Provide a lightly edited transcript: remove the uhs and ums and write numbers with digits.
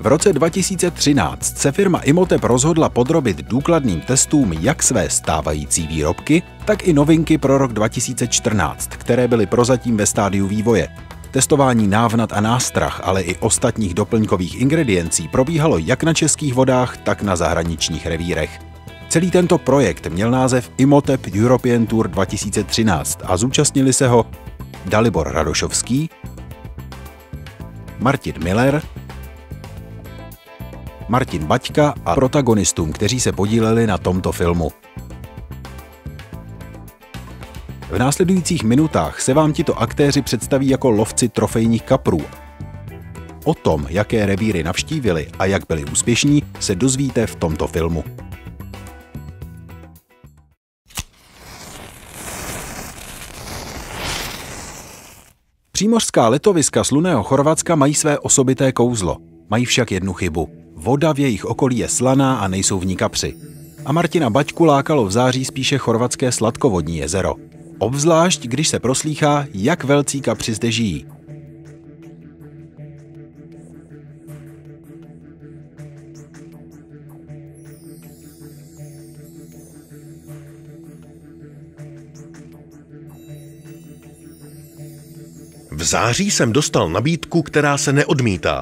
V roce 2013 se firma Imhotep rozhodla podrobit důkladným testům jak své stávající výrobky, tak i novinky pro rok 2014, které byly prozatím ve stádiu vývoje. Testování návnat a nástrah, ale i ostatních doplňkových ingrediencí probíhalo jak na českých vodách, tak na zahraničních revírech. Celý tento projekt měl název Imhotep European Tour 2013 a zúčastnili se ho Dalibor Radošovský, Martin Miller, Martin Baťka a protagonistům, kteří se podíleli na tomto filmu. V následujících minutách se vám tito aktéři představí jako lovci trofejních kaprů. O tom, jaké revíry navštívili a jak byli úspěšní, se dozvíte v tomto filmu. Přímořská letoviska slunného Chorvatska mají své osobité kouzlo. Mají však jednu chybu. Voda v jejich okolí je slaná a nejsou v ní kapři. A Martina Baťku lákalo v září spíše chorvatské sladkovodní jezero. Obzvlášť, když se proslýchá, jak velcí kapři zde žijí. V září jsem dostal nabídku, která se neodmítá.